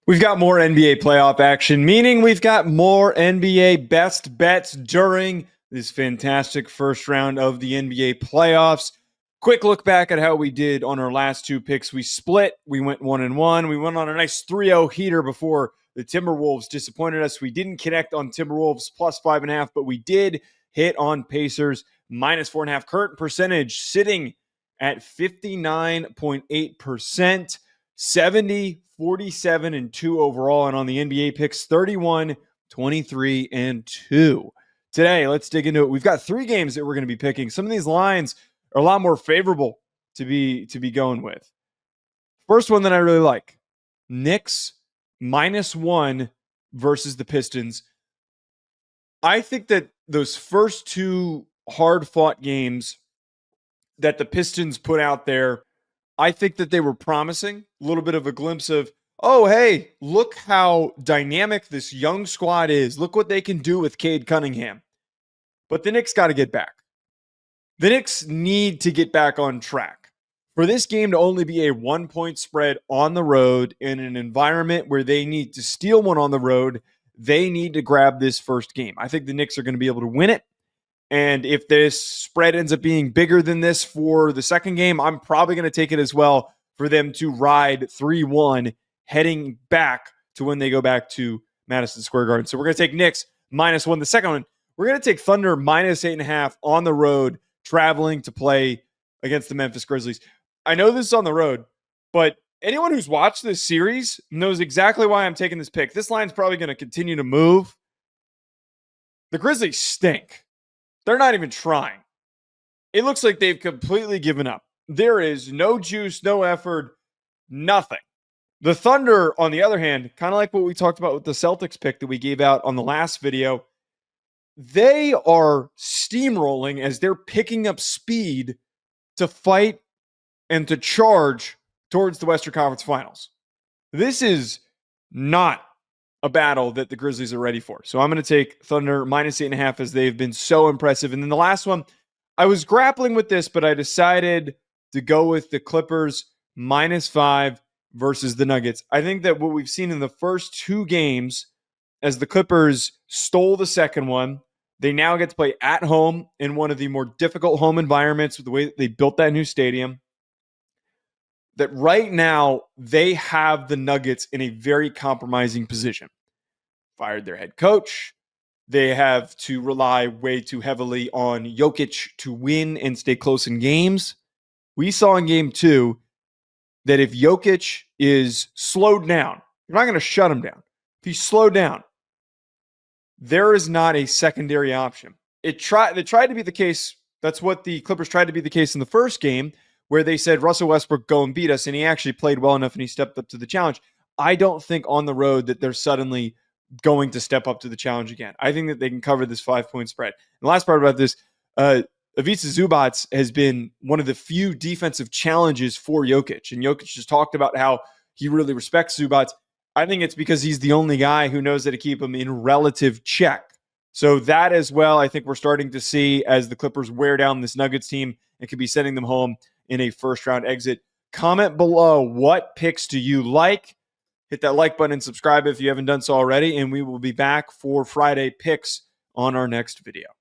We've got more NBA playoff action, meaning we've got more NBA best bets during this fantastic first round of the NBA playoffs. Quick look back at how we did on our last two picks. We split. We went 1-1. We went on a nice 3-0 heater before the Timberwolves disappointed us. We didn't connect on Timberwolves plus 5.5, but we did hit on Pacers minus 4.5. Current percentage sitting at 59.8%. 70, 47, and 2 overall. And on the NBA picks, 31, 23, and 2. Today, let's dig into it. We've got 3 games that we're going to be picking. Some of these lines are a lot more favorable to be going with. First one that I really like, Knicks -1 versus the Pistons. I think that those first 2 hard-fought games that the Pistons put out there, I think that they were promising. A little bit of a glimpse of, oh, hey, look how dynamic this young squad is. Look what they can do with Cade Cunningham. But the Knicks got to get back. The Knicks need to get back on track. For this game to only be a 1-point spread on the road in an environment where they need to steal one on the road, they need to grab this first game. I think the Knicks are going to be able to win it. And if this spread ends up being bigger than this for the second game, I'm probably going to take it as well for them to ride 3-1 heading back to when they go back to Madison Square Garden. So we're going to take Knicks -1. The second one, we're going to take Thunder -8.5 on the road, traveling to play against the Memphis Grizzlies. I know this is on the road, but anyone who's watched this series knows exactly why I'm taking this pick. This line's probably going to continue to move. The Grizzlies stink. They're not even trying. It looks like they've completely given up. There is no juice, no effort, nothing. The Thunder, on the other hand, kind of like what we talked about with the Celtics pick that we gave out on the last video, they are steamrolling as they're picking up speed to fight and to charge towards the Western Conference Finals. This is not a battle that the Grizzlies are ready for. So I'm going to take Thunder -8.5 as they've been so impressive. And then the last one, I was grappling with this, but I decided to go with the Clippers -5 versus the Nuggets. I think that what we've seen in the first 2 games, as the Clippers stole the second one, they now get to play at home in one of the more difficult home environments with the way that they built that new stadium. That right now they have the Nuggets in a very compromising position. Fired their head coach. They have to rely way too heavily on Jokic to win and stay close in games. We saw in game 2 that if Jokic is slowed down, you're not going to shut him down. If he's slowed down, there is not a secondary option. They tried to be the case. That's what the Clippers tried to be the case in the first game, where they said, Russell Westbrook, go and beat us. And he actually played well enough and he stepped up to the challenge. I don't think on the road that they're suddenly going to step up to the challenge again. I think that they can cover this 5-point spread. And the last part about this, Ivica Zubac has been one of the few defensive challenges for Jokic. And Jokic just talked about how he really respects Zubac. I think it's because he's the only guy who knows how to keep him in relative check. So that as well, I think we're starting to see as the Clippers wear down this Nuggets team and could be sending them home in a first-round exit. Comment below, what picks do you like? Hit that like button and subscribe if you haven't done so already, and we will be back for Friday picks on our next video.